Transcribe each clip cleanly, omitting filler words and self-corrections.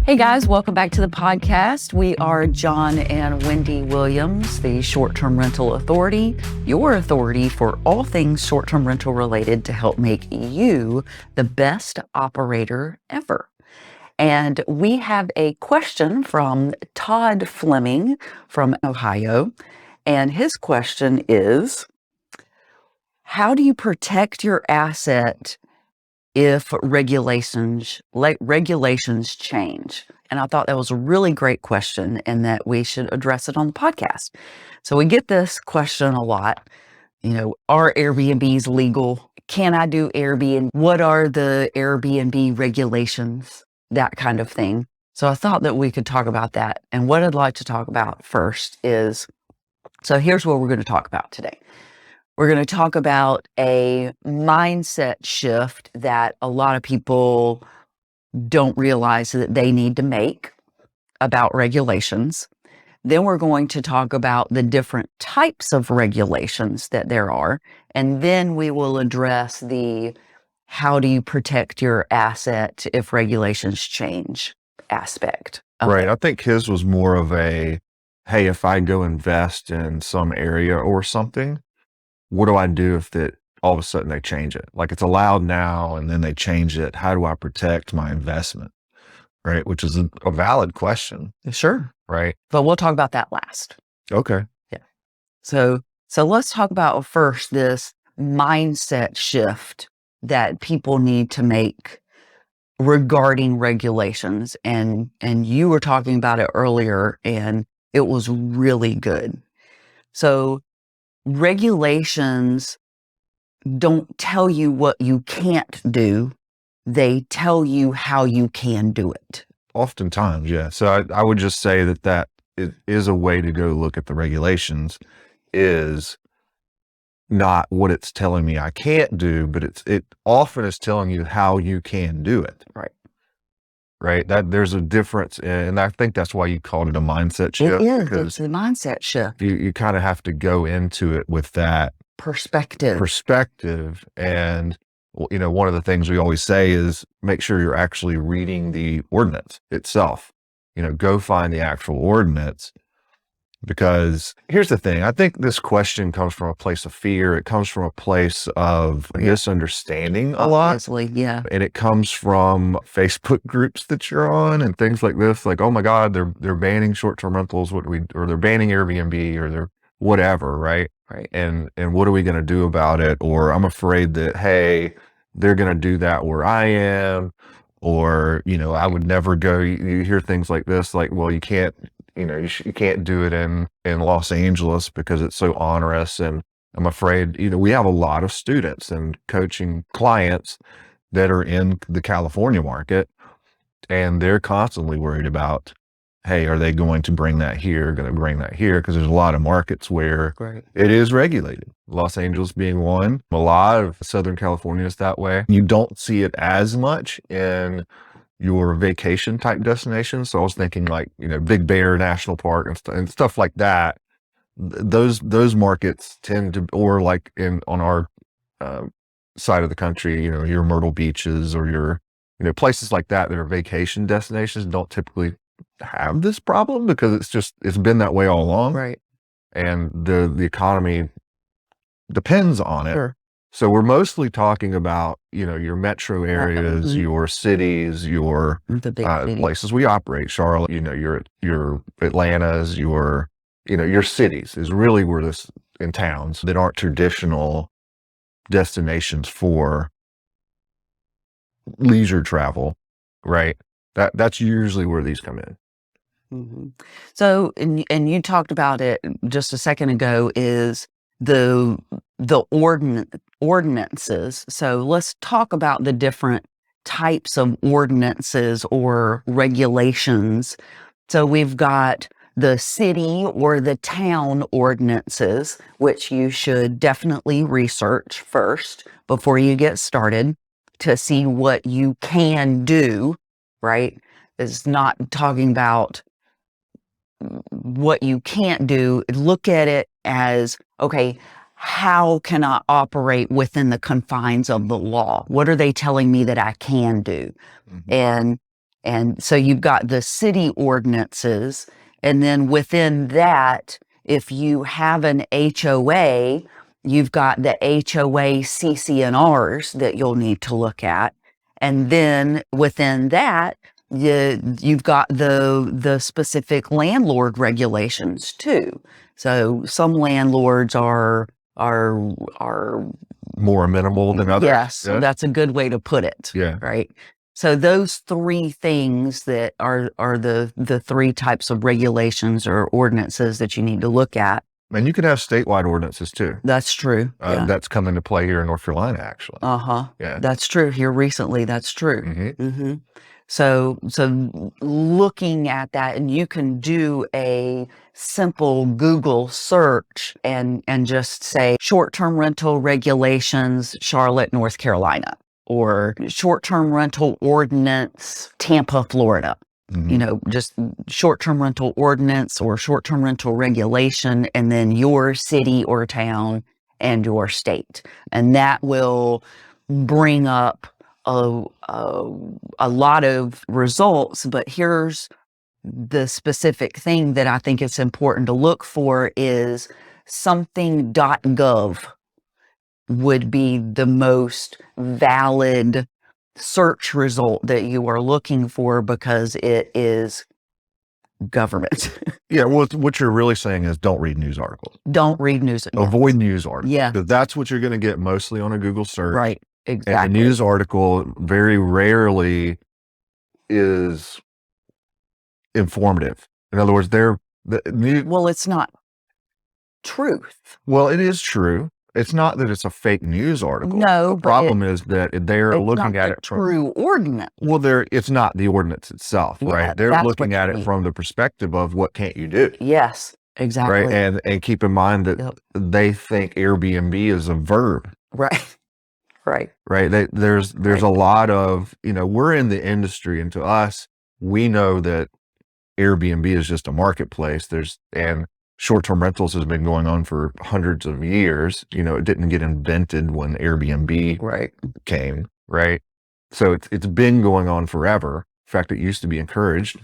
Hey guys, welcome back to the podcast. We are John and Wendy Williams, the Short-Term Rental Authority, your authority for all things short-term rental related to help make you the best operator ever. And we have a question from Todd Fleming from Ohio. And his question is, how do you protect your asset if regulations change? And I thought that was a really great question and that we should address it on the podcast. So we get this question a lot. You know, are Airbnbs legal? Can I do Airbnb? What are the Airbnb regulations? That kind of thing. So I thought that we could talk about that. And what I'd like to talk about first is, so here's what we're going to talk about today. We're going to talk about a mindset shift that a lot of people don't realize that they need to make about regulations. Then we're going to talk about the different types of regulations that there are. And then we will address the how do you protect your asset if regulations change aspect. Right. I think his was more of a, hey, if I go invest in some area or something, what do I do if all of a sudden they change it? Like it's allowed now and then they change it. How do I protect my investment? Right. Which is a valid question. Sure. Right. But we'll talk about that last. Okay. Yeah. So let's talk about first this mindset shift that people need to make regarding regulations. And you were talking about it earlier and it was really good. So regulations don't tell you what you can't do. They tell you how you can do it. Oftentimes, yeah. So I would just say that is a way to go look at the regulations, is not what it's telling me I can't do, but it often is telling you how you can do it. Right. Right. That there's a difference. And I think that's why you called it a mindset shift. It is. It's a mindset shift. You kind of have to go into it with that perspective. And, you know, one of the things we always say is make sure you're actually reading the ordinance itself. You know, go find the actual ordinance. Because here's the thing, I think this question comes from a place of fear. It comes from a place of misunderstanding a lot. Obviously, yeah. And it comes from Facebook groups that you're on and things like this. Like, oh my God, they're banning short-term rentals. Or they're banning Airbnb or they're whatever, right? Right. And what are we going to do about it? Or I'm afraid that, hey, they're going to do that where I am. Or, you know, I would never go. You hear things like this, like, well, you can't. You know, you can't do it in Los Angeles because it's so onerous. And I'm afraid, you know, we have a lot of students and coaching clients that are in the California market, and they're constantly worried about, hey, are they going to bring that here? Because there's a lot of markets where it is regulated. Los Angeles being one. A lot of Southern California is that way. You don't see it as much in your vacation type destinations. So I was thinking like, you know, Big Bear National Park and stuff like that. Those markets tend to, or like on our side of the country, you know, your Myrtle Beaches or your, you know, places like that are vacation destinations don't typically have this problem because it's been that way all along. Right. And the economy depends on it. Sure. So we're mostly talking about, you know, your metro areas, your cities, your the big places we operate. Charlotte, you know, your Atlantas, your cities is really where this in towns that aren't traditional destinations for leisure travel, right? That's usually where these come in. Mm-hmm. So, and you talked about it just a second ago, is the ordinances. So let's talk about the different types of ordinances or regulations. So we've got the city or the town ordinances, which you should definitely research first before you get started to see what you can do, right? It's not talking about what you can't do. Look at it as, okay, how can I operate within the confines of the law? What are they telling me that I can do? Mm-hmm. And And so you've got the city ordinances, and then within that, if you have an HOA, you've got the HOA CCNRs that you'll need to look at. And then within that, you've got the specific landlord regulations too. So some landlords are more amenable than others. Yes, Yeah. that's a good way to put it. Yeah. Right. So those three things that are the three types of regulations or ordinances that you need to look at. And you can have statewide ordinances too. That's true. Yeah. That's come into play here in North Carolina, actually. Yeah. That's true. Here recently, that's true. Mm-hmm. So looking at that, and you can do a simple Google search and just say short-term rental regulations, Charlotte, North Carolina, or short-term rental ordinance, Tampa, Florida. Mm-hmm. Just short-term rental ordinance or short-term rental regulation, and then your city or town and your state. And that will bring up a lot of results. But here's the specific thing that I think it's important to look for is something.gov would be the most valid search result that you are looking for because it is government. Yeah, well, what you're really saying is don't read news articles. Don't read news. Avoid news articles. Yeah. Because that's what you're going to get mostly on a Google search. Right, exactly. And a news article very rarely is informative. In other words, well, it's not truth. Well, it is true. It's not that it's a fake news article. No, the problem is that they're looking at it from true ordinance. Well, it's not the ordinance itself, right? They're looking at it from the perspective of what can't you do. Yes, exactly. Right, and keep in mind that they think Airbnb is a verb. Right. Right. There's a lot of we're in the industry, and to us, we know that Airbnb is just a marketplace. And short-term rentals has been going on for hundreds of years. It didn't get invented when Airbnb came, right? So it's been going on forever. In fact, it used to be encouraged.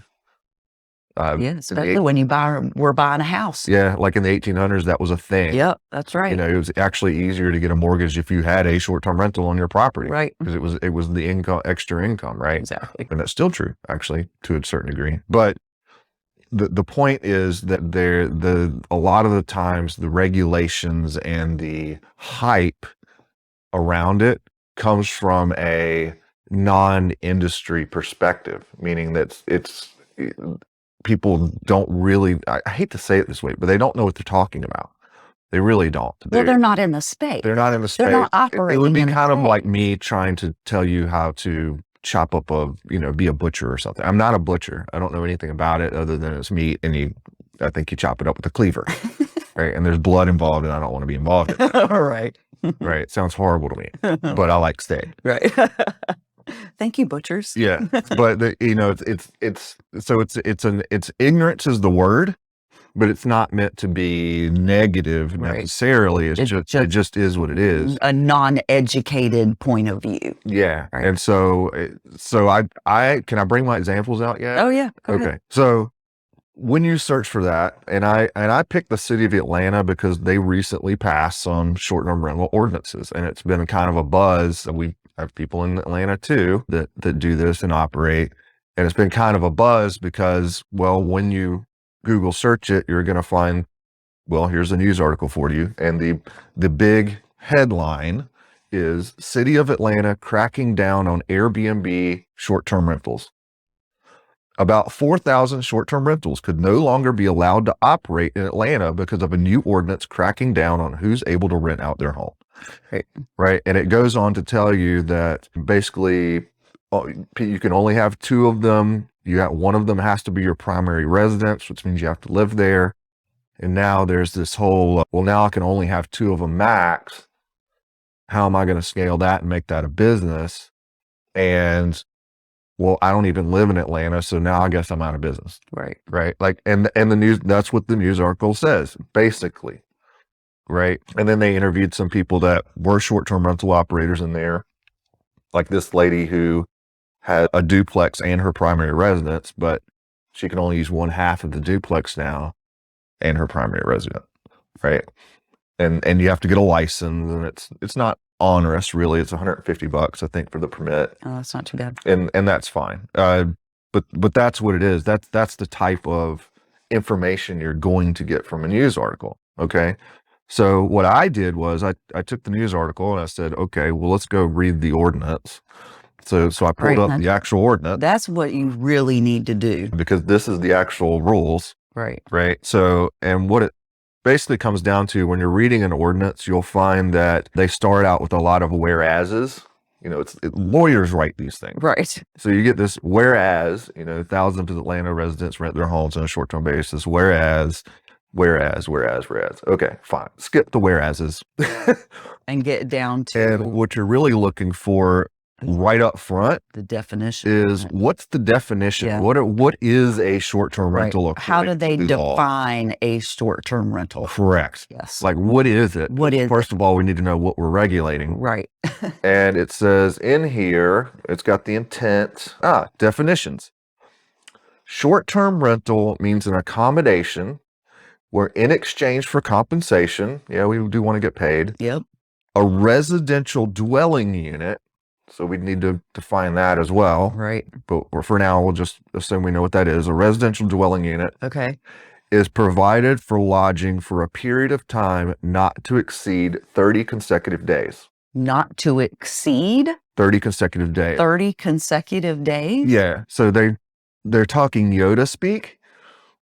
Especially when we're buying a house. Yeah, like in the 1800s, that was a thing. Yep, that's right. It was actually easier to get a mortgage if you had a short-term rental on your property, right? Because it was the income, extra income, right? Exactly. And that's still true, actually, to a certain degree. But the point is that a lot of the times the regulations and the hype around it comes from a non-industry perspective, meaning that people don't really, I hate to say it this way, but they don't know what they're talking about. They really don't. Well, they're not in the space. They're not in the space. They're not operating. It would be kind of like me trying to tell you how to chop up be a butcher or something. I'm not a butcher. I don't know anything about it other than it's meat, and I think you chop it up with a cleaver, right? And there's blood involved, and I don't want to be involved in that. Right. Right. It sounds horrible to me, but I like steak. Right. Thank you, butchers. Yeah, but it's ignorance is the word, but it's not meant to be negative necessarily. It just is what it is. A non-educated point of view. Yeah, right. And so I can I bring my examples out yet? Oh yeah. Okay. So when you search for that, and I picked the city of Atlanta because they recently passed some short-term rental ordinances, and it's been kind of a buzz. We have people in Atlanta too that do this and operate, and it's been kind of a buzz because, well, when you Google search it, you're going to find, well, here's a news article for you, and the big headline is City of Atlanta cracking down on Airbnb short-term rentals. About 4,000 short-term rentals could no longer be allowed to operate in Atlanta because of a new ordinance cracking down on who's able to rent out their home. Right. And it goes on to tell you that basically you can only have two of them. One of them has to be your primary residence, which means you have to live there. And now there's this whole, now I can only have two of them max. How am I going to scale that and make that a business? And well, I don't even live in Atlanta, so now I guess I'm out of business. Right. Like, and the news, that's what the news article says, basically. Right. And then they interviewed some people that were short-term rental operators in there, like this lady who has a duplex and her primary residence, but she can only use one half of the duplex now and her primary residence, right? And you have to get a license, and it's not onerous really. It's $150, I think, for the permit. Oh, that's not too bad. And that's fine. But that's what it is. That's the type of information you're going to get from a news article. Okay. So what I did was I took the news article and I said, okay, well, let's go read the ordinance. So I pulled up the actual ordinance. That's what you really need to do. Because this is the actual rules. Right. Right. So, and what it basically comes down to, when you're reading an ordinance, you'll find that they start out with a lot of whereases. You know, lawyers write these things. Right. So you get this whereas, you know, thousands of Atlanta residents rent their homes on a short-term basis. Whereas. Okay, fine. Skip the whereases. And get down to. And what you're really looking for right up front, the definition is what's the definition? Yeah. What is a short-term rental? How do they define a short-term rental? Correct. Yes. Like, what is it? What is First of all, we need to know what we're regulating. Right. And it says in here, it's got the intent. Definitions. Short-term rental means an accommodation where, in exchange for compensation, we do want to get paid. Yep. A residential dwelling unit. So we'd need to define that as well. Right. But for now, we'll just assume we know what that is. A residential dwelling unit. Okay. Is provided for lodging for a period of time not to exceed 30 consecutive days. Not to exceed? 30 consecutive days. 30 consecutive days? Yeah. So they're talking Yoda speak,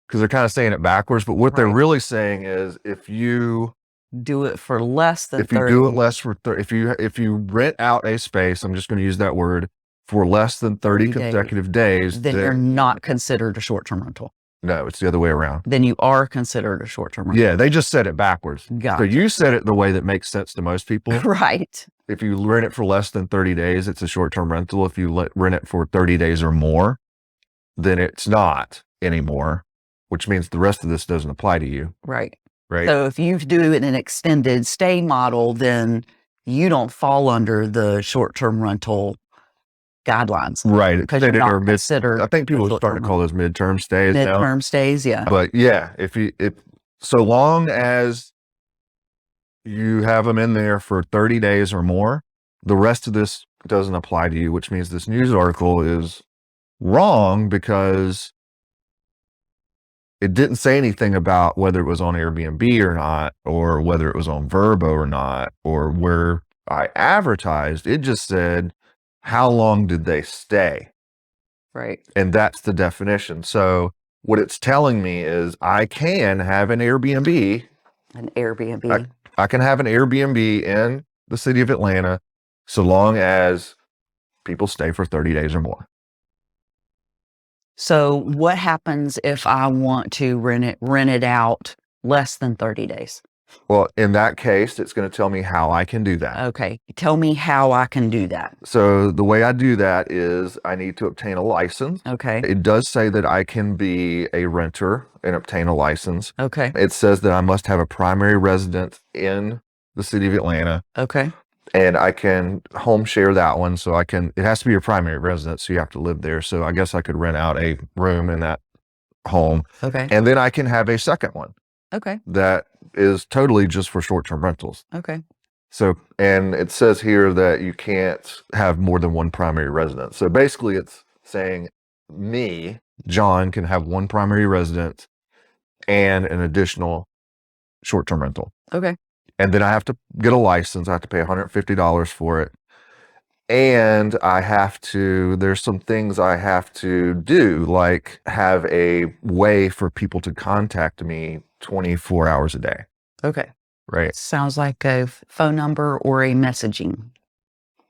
because they're kind of saying it backwards. But what they're really saying is, if you do it for less than 30. If you do it less for 30, if you rent out a space, I'm just going to use that word, for less than 30 consecutive days, then you're not considered a short-term rental. No, it's the other way around. Then you are considered a short-term rental. Yeah, they just said it backwards. Gotcha. So you said it the way that makes sense to most people. Right. If you rent it for less than 30 days, it's a short-term rental. If you rent it for 30 days or more, then it's not anymore, which means the rest of this doesn't apply to you. Right. Right. So if you do an extended stay model, then you don't fall under the short-term rental guidelines. Right. Because you're not considered. I think people are starting to call those midterm stays now. Midterm stays, yeah. But yeah, if so long as you have them in there for 30 days or more, the rest of this doesn't apply to you, which means this news article is wrong, because it didn't say anything about whether it was on Airbnb or not, or whether it was on Vrbo or not, or where I advertised. It just said, how long did they stay? Right. And that's the definition. So what it's telling me is I can have an Airbnb. An Airbnb. I can have an Airbnb in the city of Atlanta, so long as people stay for 30 days or more. So what happens if I want to rent it out less than 30 days? Well, in that case, it's going to tell me how I can do that. Okay. Tell me how I can do that. So the way I do that is I need to obtain a license. Okay. It does say that I can be a renter and obtain a license. Okay. It says that I must have a primary residence in the city of Atlanta. Okay. And I can home share that one. So it has to be your primary residence, so you have to live there. So I guess I could rent out a room in that home. Okay. And then I can have a second one. Okay. That is totally just for short-term rentals. Okay. So, and it says here that you can't have more than one primary residence. So basically it's saying me, John, can have one primary residence and an additional short-term rental. Okay. And then I have to get a license. I have to pay $150 for it. And there's some things I have to do, like have a way for people to contact me 24 hours a day. Okay. Right. Sounds like a phone number or a messaging.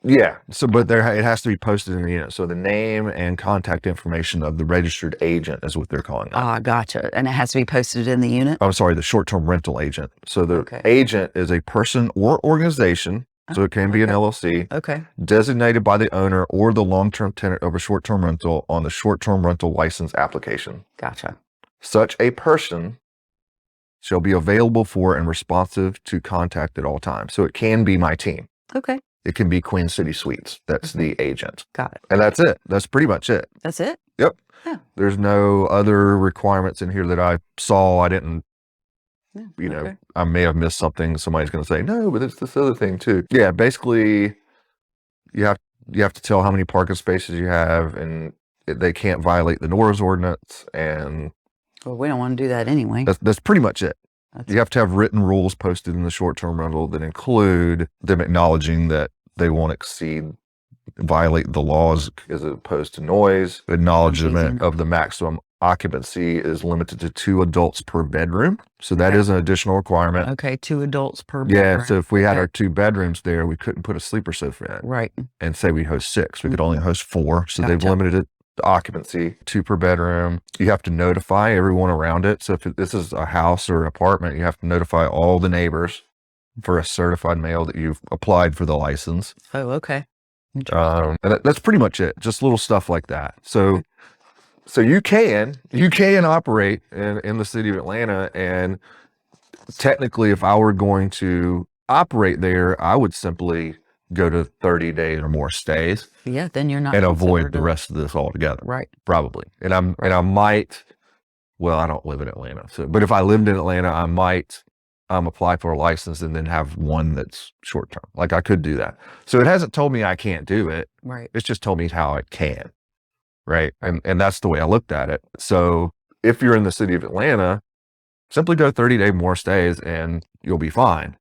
Yeah. So, but it has to be posted in the unit. So the name and contact information of the registered agent is what they're calling it. Gotcha. And it has to be posted in the unit? I'm sorry, the short-term rental agent. So the agent is a person or organization. So it can be an LLC. Okay. Designated by the owner or the long-term tenant of a short-term rental on the short-term rental license application. Gotcha. Such a person shall be available for and responsive to contact at all times. So it can be my team. Okay. it can be Queen City Suites. That's the agent. Got it. And that's it. That's pretty much it. That's it? Yep. Yeah. There's no other requirements in here that I saw. I didn't, Yeah, you know, okay. I may have missed something. Somebody's going to say, no, but it's this other thing too. Yeah. Basically, you have to tell how many parking spaces you have, and they can't violate the noise ordinance. And Well, we don't want to do that anyway. that's pretty much it. You have to have written rules posted in the short-term rental that include them acknowledging that they won't violate the laws as opposed to noise. Acknowledgement of the maximum occupancy is limited to 2 adults per bedroom. So that is an additional requirement. Okay, 2 adults per bedroom. Yeah, so if we had our 2 bedrooms there, we couldn't put a sleeper sofa in. Right. And say we host 6. We could only host 4. So they've limited it. Occupancy 2 per bedroom. You have to notify everyone around it. So if this is a house or apartment, you have to notify all the neighbors for a certified mail that you've applied for the license. Oh, okay. And that's pretty much it. Just little stuff like that. So you can operate in the city of Atlanta, and technically, if I were going to operate there, I would simply go to 30 days or more stays. Yeah, then you're not and avoid the rest of this altogether. Right. Probably. And I might, well, I don't live in Atlanta. But if I lived in Atlanta, I might apply for a license and then have one that's short term. Like I could do that. So it hasn't told me I can't do it. Right. It's just told me how I can. Right. And that's the way I looked at it. So if you're in the city of Atlanta, simply go 30-day more stays and you'll be fine.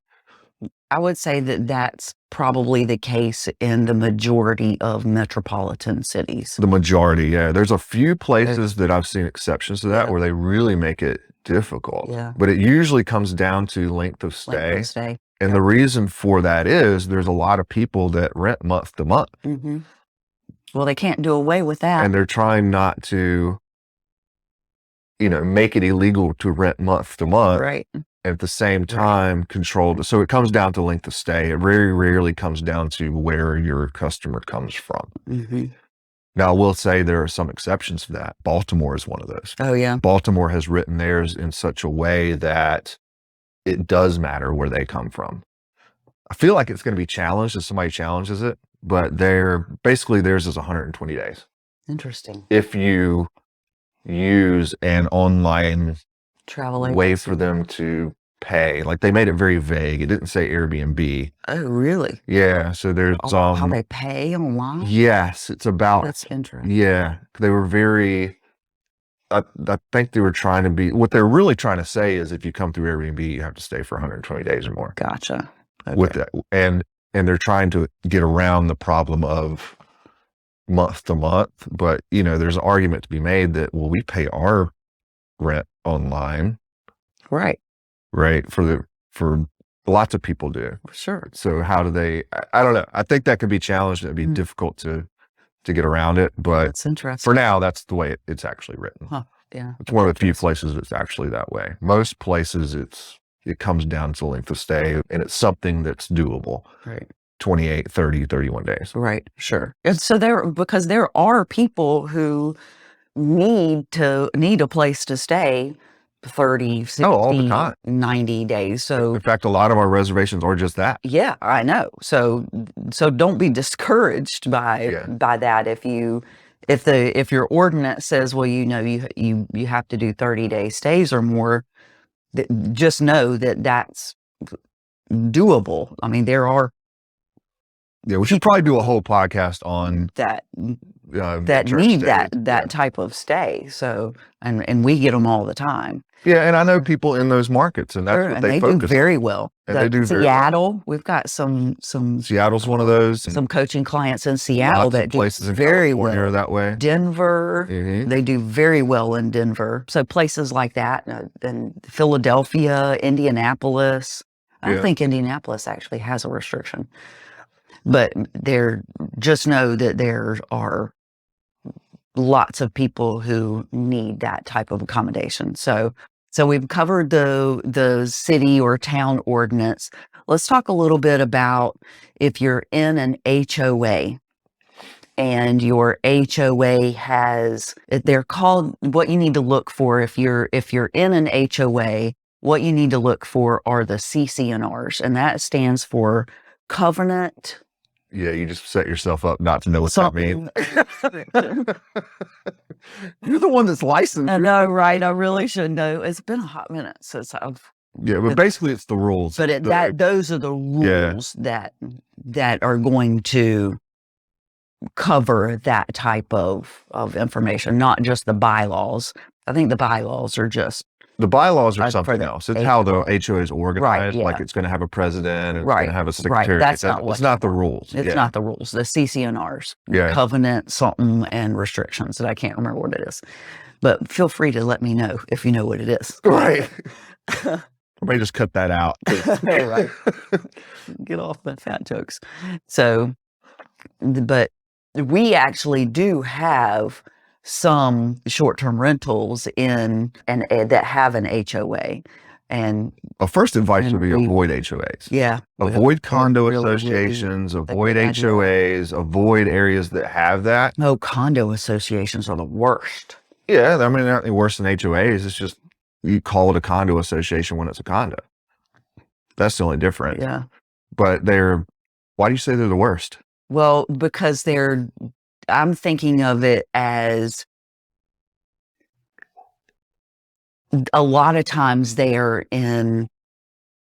I would say that that's probably the case in the majority of metropolitan cities. The majority, yeah. There's a few places that I've seen exceptions to that where they really make it difficult. Yeah. But it usually comes down to length of stay. Length of stay. And the reason for that is there's a lot of people that rent month to month. Mm-hmm. Well, they can't do away with that. And they're trying not to, make it illegal to rent month to month. Right. At the same time, controlled. So it comes down to length of stay. It very rarely comes down to where your customer comes from. Mm-hmm. Now, I will say there are some exceptions to that. Baltimore is one of those. Oh, yeah. Baltimore has written theirs in such a way that it does matter where they come from. I feel like it's going to be challenged if somebody challenges it, but basically theirs is 120 days. Interesting. If you use an online travel way for them to pay. Like they made it very vague. It didn't say Airbnb. Oh, really? Yeah. So there's how they pay online? Yes, it's about. That's interesting. Yeah, they were very. I think they were trying to be. What they're really trying to say is, if you come through Airbnb, you have to stay for 120 days or more. Gotcha. Okay. With that, and they're trying to get around the problem of month to month. But there's an argument to be made that we pay our rent online, right for lots of people do. Sure. So how do they? I don't know. I think that could be challenged. It'd be difficult to get around it, but that's interesting. For now, that's the way it's actually written. Huh. Yeah, it's one of the few places it's actually that way. Most places it comes down to length of stay, and it's something that's doable. Right. 28, 30, 31 days. Right. Sure. And so because there are people who need a place to stay 30, 60, all the time. 90 days. So in fact, a lot of our reservations are just that. Yeah, I know. So don't be discouraged by that if your ordinance says, well, you have to do 30-day stays or more, just know that that's doable. I mean, there are. Yeah, we should probably do a whole podcast on that need that type of stay. So, and we get them all the time. Yeah, and I know people in those markets, and that's what they focus on. They do very well. And they do Seattle, very well. We've got some. Seattle's one of those. Some coaching clients in Seattle that do places in very California well. Are that way. Denver, they do very well in Denver. So places like that, and Philadelphia, Indianapolis. I don't think Indianapolis actually has a restriction. But just know that there are lots of people who need that type of accommodation. So we've covered the city or town ordinance. Let's talk a little bit about if you're in an HOA and your HOA they're called, what you need to look for if you're in an HOA, what you need to look for are the CC&Rs, and that stands for covenant Yeah, you just set yourself up not to know what that means. You're the one that's licensed. I know, right? I really should know. It's been a hot minute since I've. Yeah, but basically it's the rules. But those are the rules that are going to cover that type of information, not just the bylaws. I think the bylaws are just. The bylaws are something else. It's how the HOA is organized. Right, like it's going to have a president, it's right, going to have a secretary. Right. That's not it's not the rules. It's not the rules. The CCNRs, covenant, something, and restrictions that I can't remember what it is. But feel free to let me know if you know what it is. Right. I may just cut that out. Right. Get off the fat jokes. So, but we actually do have some short-term rentals that have an HOA. And first advice would be avoid HOAs. Yeah. Avoid condo associations, avoid HOAs, avoid areas that have that. No, condo associations are the worst. Yeah, I mean, they're not any worse than HOAs. It's just you call it a condo association when it's a condo. That's the only difference. Yeah. But why do you say they're the worst? Well, because I'm thinking of it as a lot of times they are in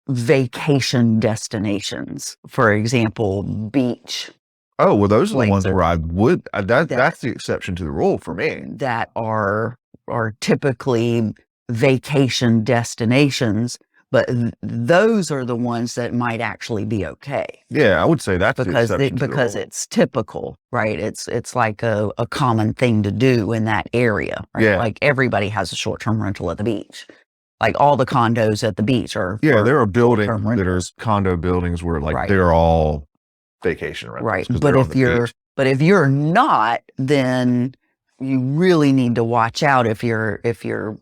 vacation destinations. For example, beach. Oh, well, those are the ones where I would, that's the exception to the rule for me. That are typically vacation destinations, but those are the ones that might actually be okay. Yeah, I would say that's because it's typical, right? It's like a common thing to do in that area, right? Yeah. Like everybody has a short-term rental at the beach. Like all the condos at the beach are. Yeah, there are buildings that are condo buildings where they're all vacation rentals. Right. But if you're not, then you really need to watch out if you're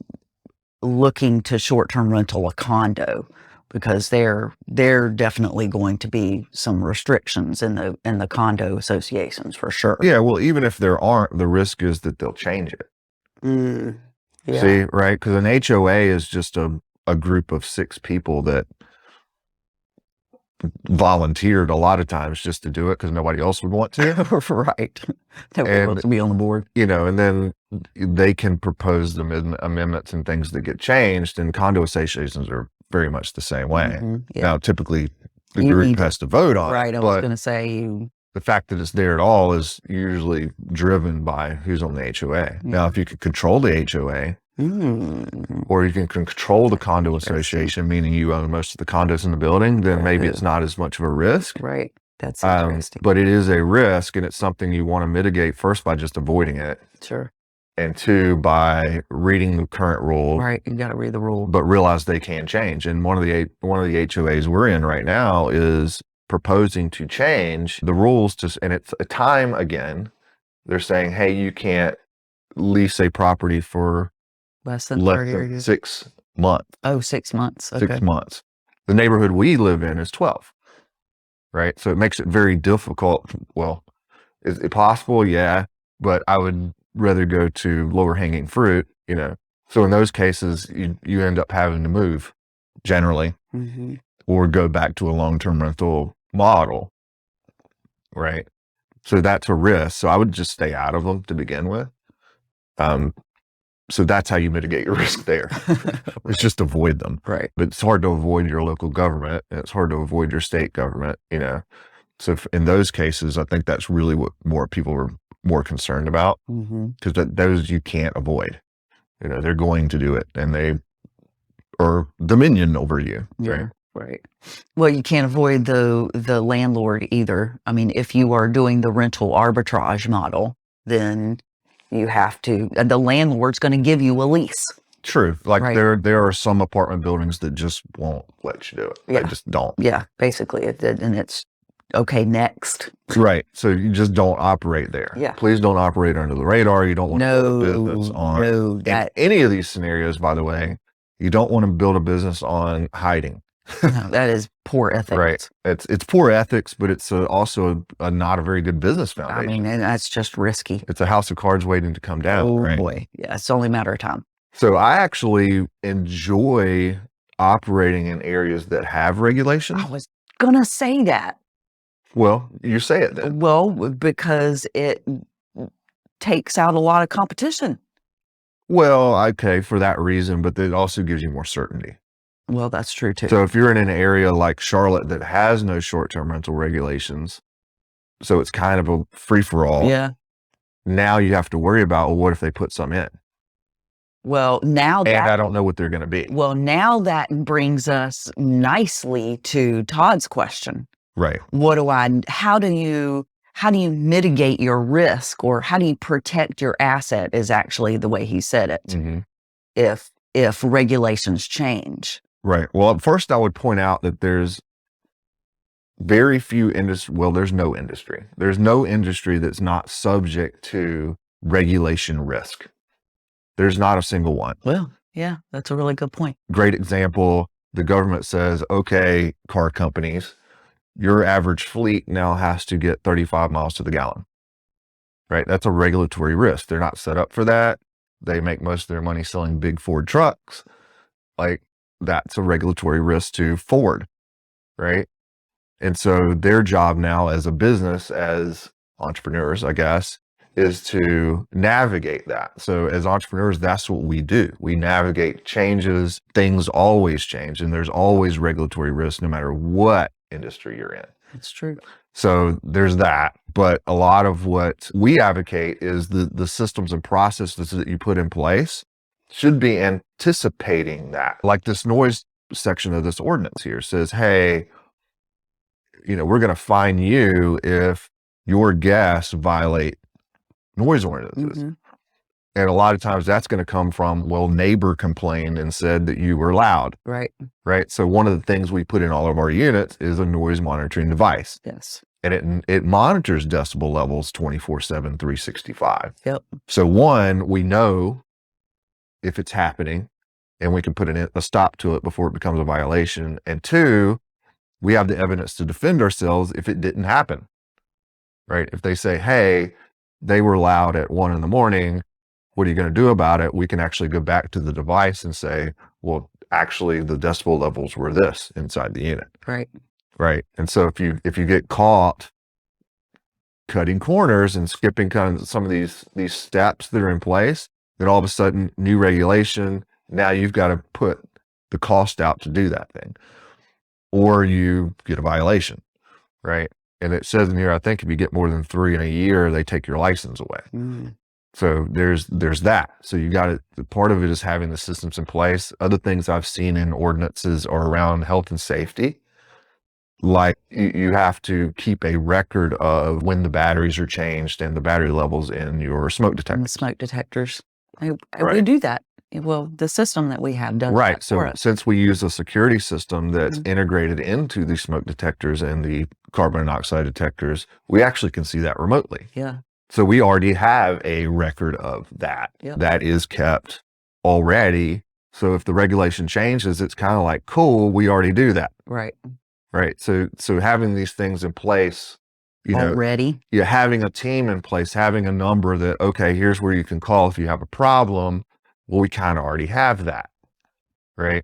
looking to short-term rental a condo, because there definitely going to be some restrictions in the condo associations for sure. Yeah, well, even if there aren't, the risk is that they'll change it. Yeah. See, right? Because an HOA is just a group of 6 people that volunteered a lot of times just to do it because nobody else would want to. Right. That would want to be on the board. And then they can propose the amendments and things that get changed, and condo associations are very much the same way. Now, typically the group has to vote on it. Right, I was going to say. The fact that it's there at all is usually driven by who's on the HOA. Now, if you could control the HOA, or you can control the condo association, meaning you own most of the condos in the building, then maybe it's not as much of a risk. Right. That's interesting. But it is a risk, and it's something you want to mitigate first by just avoiding it. Sure. And 2, by reading the current rule. Right. You got to read the rule. But realize they can change. And one of the HOAs we're in right now is proposing to change the rules and it's a time again. They're saying, hey, you can't lease a property for less than 6 months. Oh, 6 months. Okay. 6 months. The neighborhood we live in is 12. Right. So it makes it very difficult. Well, is it possible? Yeah. But I would rather go to lower hanging fruit, So in those cases, you end up having to move generally, or go back to a long-term rental model. Right. So that's a risk. So I would just stay out of them to begin with. So that's how you mitigate your risk there. It's just avoid them. Right. But it's hard to avoid your local government, and it's hard to avoid your state government, So in those cases, I think that's really what more people are more concerned about, because those you can't avoid. They're going to do it, and they are dominion over you. Yeah. Right. Well, you can't avoid the landlord either. I mean, if you are doing the rental arbitrage model, then you have to, the landlord's going to give you a lease. True. Like there are some apartment buildings that just won't let you do it. Yeah. They just don't. Yeah, basically. And it's okay, next. Right. So you just don't operate there. Yeah. Please don't operate under the radar. You don't want to build a business on in any of these scenarios, by the way, you don't want to build a business on hiding. No, that is poor ethics. Right. It's poor ethics, but it's also not a very good business foundation. I mean, and that's just risky. It's a house of cards waiting to come down. Oh boy. Yeah, it's only a matter of time. So I actually enjoy operating in areas that have regulations. I was going to say that. Well, you say it then. Well, because it takes out a lot of competition. Well, okay, for that reason, but it also gives you more certainty. Well, that's true too. So if you're in an area like Charlotte that has no short-term rental regulations, so it's kind of a free-for-all. Yeah. Now you have to worry about, well, what if they put some in? Well, now And I that don't know what they're going to be. well, now that brings us nicely to Todd's question. Right. How do you mitigate your risk, or how do you protect your asset, is actually the way he said it, Mm-hmm. if regulations change. Right. Well, first I would point out that there's very few industry. Well, there's no industry. There's no industry that's not subject to regulation risk. There's not a single one. Well, yeah, that's a really good point. Great example. The government says, okay, car companies, your average fleet now has to get 35 miles to the gallon, right? That's a regulatory risk. They're not set up for that. They make most of their money selling big Ford trucks. Like, that's a regulatory risk to Ford, right? And so their job now as a business, as entrepreneurs, I guess, is to navigate that. So as entrepreneurs, that's what we do. We navigate changes. Things always change, and there's always regulatory risk no matter what industry you're in. That's true. So there's that. But a lot of what we advocate is the systems and processes that you put in place should be anticipating that. Like this noise section of this ordinance here says, hey, we're going to fine you if your guests violate noise ordinances. Mm-hmm. And a lot of times that's going to come from, well, neighbor complained and said that you were loud. Right. Right. So one of the things we put in all of our units is a noise monitoring device. Yes. And it monitors decibel levels 24/7, 365. Yep. So one, we know if it's happening and we can put a stop to it before it becomes a violation. And two, we have the evidence to defend ourselves if it didn't happen, right? If they say, hey, they were loud at 1 a.m, what are you going to do about it? We can actually go back to the device and say, well, actually the decibel levels were this inside the unit. Right. Right. And so if you get caught cutting corners and skipping kind of some of these steps that are in place, then all of a sudden new regulation, now you've got to put the cost out to do that thing, or you get a violation, right? And it says in here, I think if you get more than 3 in a year, they take your license away. Mm. So there's that. So you got it. Part of it is having the systems in place. Other things I've seen in ordinances are around health and safety. Like you have to keep a record of when the batteries are changed and the battery levels in your smoke detectors. And the smoke detectors. We Right. do that. Well, the system that we have does Right. that for So us. since we use a security system that's Mhm. integrated into the smoke detectors and the carbon monoxide detectors, we actually can see that remotely. Yeah. So we already have a record of that. Yep. That is kept already. So if the regulation changes, it's kind of like, cool, we already do that. Right. Right. So having these things in place, Already. having a team in place, having a number that, okay, here's where you can call if you have a problem. Well, we kind of already have that. Right.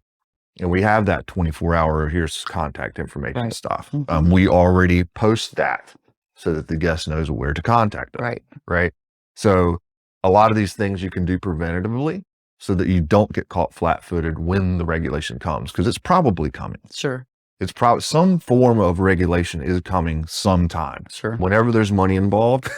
And we have that 24-hour, here's contact information Right. stuff. Mhm. We already post that so that the guest knows where to contact us. Right. Right. So a lot of these things you can do preventatively so that you don't get caught flat-footed when the regulation comes, because it's probably coming. Sure. It's probably some form of regulation is coming sometime. Sure. Whenever there's money involved,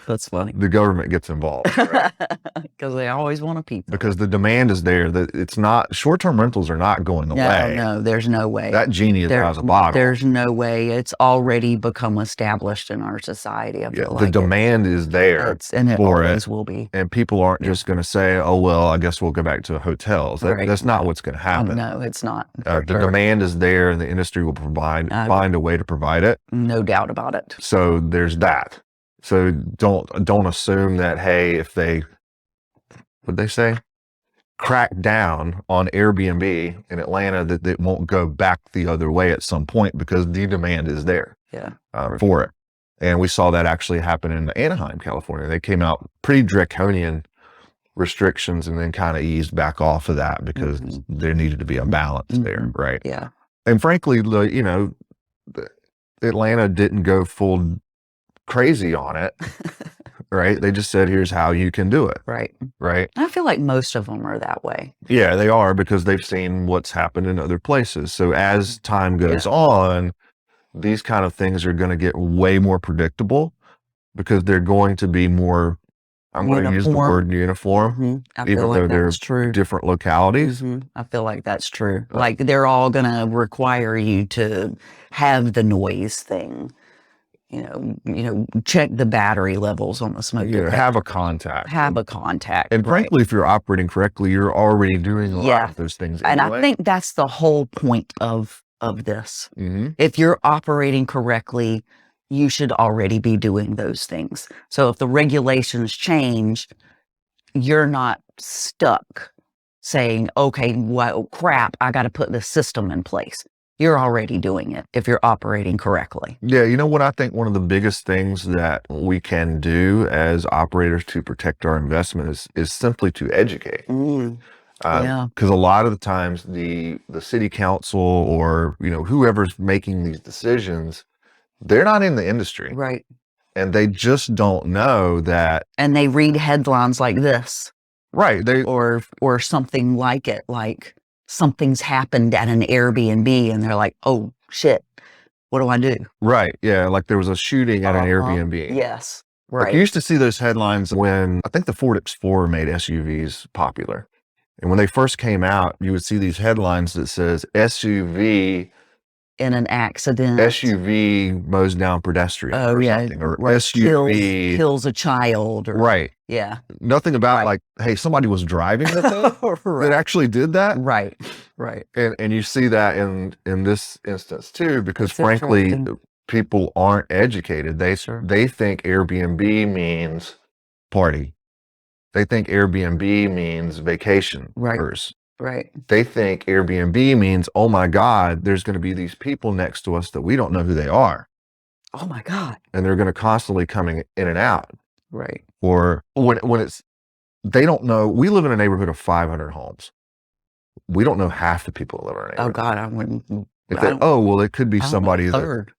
That's funny. the government gets involved, right? Because they always want to people. Because the demand is there. That it's not, short-term rentals are not going away. No, there's no way. That genie is out of the bottle. There's no way. It's already become established in our society. I feel the like demand is there and it for always it. will be. And people aren't just going to say, oh, well, I guess we'll go back to hotels. Right. That's not what's going to happen. No, it's not. The demand is there, and the industry will find a way to provide it. No doubt about it. So there's that. So don't assume that, hey, if what'd they say? Crack down on Airbnb in Atlanta, that it won't go back the other way at some point, because the demand is there Yeah. for it. And we saw that actually happen in Anaheim, California. They came out pretty draconian restrictions and then kind of eased back off of that because there needed to be a balance there, right? Yeah. And frankly, Atlanta didn't go full crazy on it, right? They just said, here's how you can do it. Right. Right. I feel like most of them are that way. Yeah, they are, because they've seen what's happened in other places. So as time goes on, these kind of things are going to get way more predictable, because they're going to be more, I'm going to use the word uniform, I even feel like though they're that's true. different localities. I feel like that's true. Like they're all going to require you to have the noise thing. Check the battery levels on the smoke detector. Have a contact. Have a contact. And frankly, if you're operating correctly, you're already doing a lot of those things anyway. And I think that's the whole point of this. If you're operating correctly, you should already be doing those things. So if the regulations change, you're not stuck saying, okay, well, crap, I got to put this system in place. You're already doing it if you're operating correctly. Yeah, you know what I think one of the biggest things that we can do as operators to protect our investment is simply to educate. Because a lot of the times the city council or whoever's making these decisions, they're not in the industry. Right. And they just don't know that. And they read headlines like this. Right. Or something like it, like something's happened at an Airbnb and they're like, oh shit, what do I do? Right. Yeah. Like there was a shooting at an Airbnb. Yes. Right. Like you used to see those headlines when I think the Ford Explorer made SUVs popular. And when they first came out, you would see these headlines that says SUV in an accident. SUV mows down pedestrian. Or SUV kills a child. Yeah. Nothing about like, hey, somebody was driving the thing that actually did that. Right. And you see that in this instance too, because frankly, people aren't educated. They think Airbnb means party. They think Airbnb means vacation. Right. They think Airbnb means, oh my God, there's going to be these people next to us that we don't know who they are. Oh my God. And they're going to constantly coming in and out. Right. Or when they don't know, we live in a neighborhood of 500 homes. We don't know half the people that live in our neighborhood. Oh God, I wouldn't. It could be somebody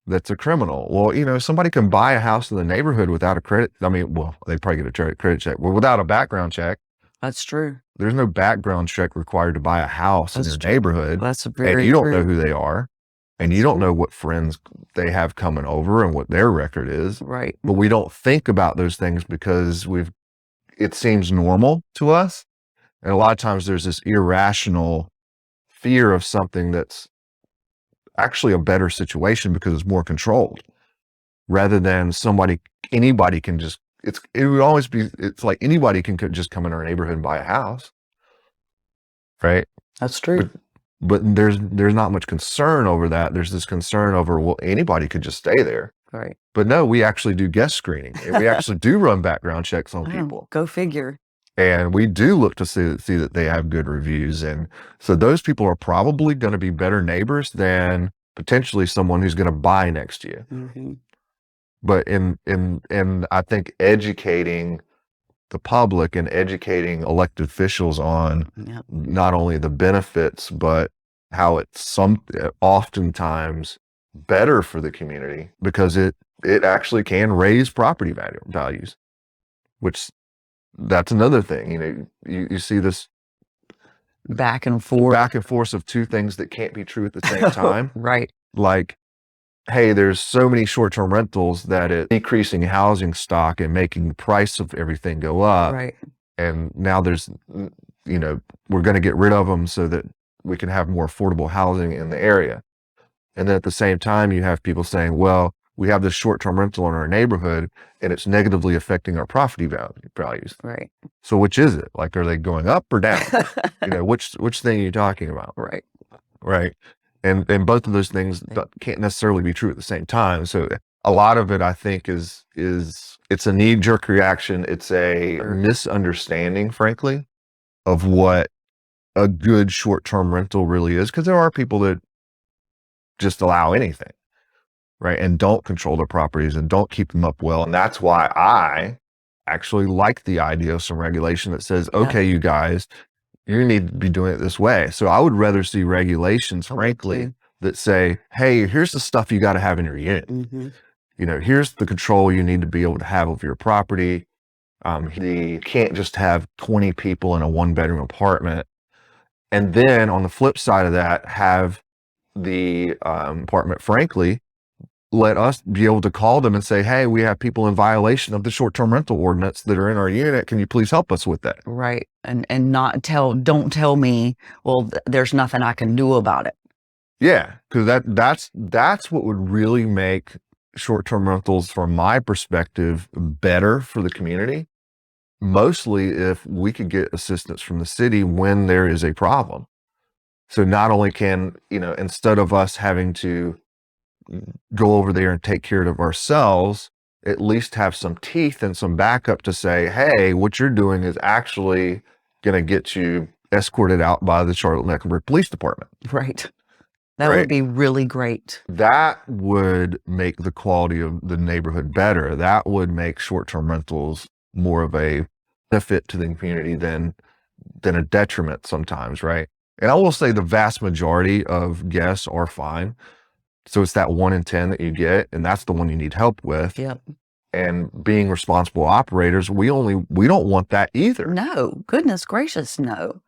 that's a criminal. Well, somebody can buy a house in the neighborhood without a credit. I mean, they probably get a credit check. Well, without a background check. That's true. There's no background check required to buy a house in your neighborhood. That's very and you don't know who they are. And you don't know what friends they have coming over and what their record is. Right. But we don't think about those things because it seems normal to us. And a lot of times there's this irrational fear of something that's actually a better situation because it's more controlled, rather than anybody can just, it would always be, it's like anybody can just come in our neighborhood and buy a house. Right. That's true. But there's not much concern over that. There's this concern over, well, anybody could just stay there. Right. But no, we actually do guest screening and we actually do run background checks on people. Go figure. And we do look to see that they have good reviews. And so those people are probably going to be better neighbors than potentially someone who's going to buy next to you. But in I think educating the public and educating elected officials on not only the benefits, but how it's oftentimes better for the community, because it actually can raise property values, which that's another thing. You see this back and forth of two things that can't be true at the same time. Right. Like, hey, there's so many short-term rentals that it's decreasing housing stock and making the price of everything go up. Right. And now there's, we're going to get rid of them so that we can have more affordable housing in the area. And then at the same time, you have people saying, well, we have this short-term rental in our neighborhood and it's negatively affecting our property values. Right. So which is it? Like, are they going up or down? Which thing are you talking about? Right. Right. And both of those things can't necessarily be true at the same time. So a lot of it, I think, is it's a knee-jerk reaction. It's a misunderstanding, frankly, of what a good short-term rental really is. Because there are people that just allow anything, right? And don't control their properties and don't keep them up well. And that's why I actually like the idea of some regulation that says, okay, you guys, you need to be doing it this way. So I would rather see regulations, frankly, that say, hey, here's the stuff you got to have in your unit. Here's the control you need to be able to have of your property. You can't just have 20 people in a 1-bedroom apartment. And then on the flip side of that, have the apartment, frankly, let us be able to call them and say, hey, we have people in violation of the short-term rental ordinance that are in our unit. Can you please help us with that? Right. And don't tell me, well, there's nothing I can do about it. Yeah, because that's what would really make short-term rentals, from my perspective, better for the community. Mostly if we could get assistance from the city when there is a problem. So not only can, instead of us having to go over there and take care of ourselves, at least have some teeth and some backup to say, hey, what you're doing is actually going to get you escorted out by the Charlotte Mecklenburg Police Department. Right. That would be really great. That would make the quality of the neighborhood better. That would make short-term rentals more of a benefit to the community than a detriment sometimes, right? And I will say the vast majority of guests are fine. So it's that 1 in 10 that you get, and that's the one you need help with. Yep. And being responsible operators, we don't want that either. No, goodness gracious, no.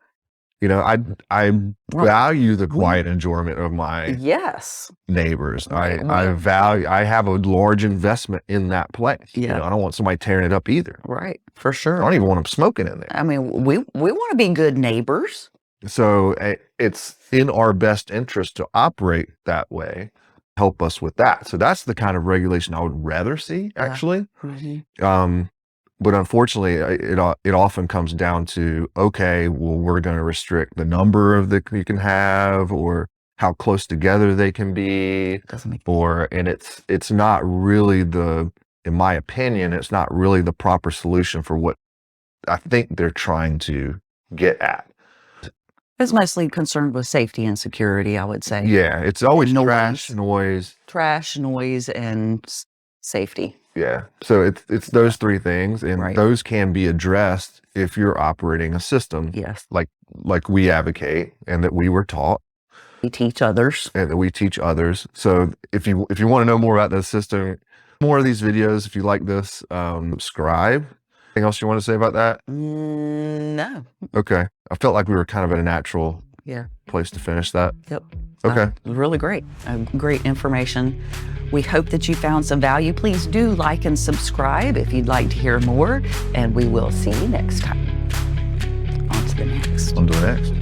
I value the quiet enjoyment of my neighbors. Right. I have a large investment in that place. Yeah. I don't want somebody tearing it up either. Right, for sure. I don't even want them smoking in there. I mean, we want to be good neighbors. So it's in our best interest to operate that way. Help us with that. So that's the kind of regulation I would rather see, actually. But unfortunately, it often comes down to, okay, well, we're going to restrict the number of that you can have, or how close together they can be, and it's not really in my opinion, it's not really the proper solution for what I think they're trying to get at. It's mostly concerned with safety and security, I would say. Yeah, it's always trash, noise, and safety. Yeah, so it's those three things, and those can be addressed if you're operating a system. Yes, like we advocate, and that we were taught. We teach others, and that we teach others. So if you want to know more about this system, more of these videos, if you like this, subscribe. Anything else you want to say about that? No. Okay, I felt like we were kind of at a natural place to finish that. Yep. Okay. It was really great. Great information. We hope that you found some value. Please do like and subscribe if you'd like to hear more, and we will see you next time. On to the next.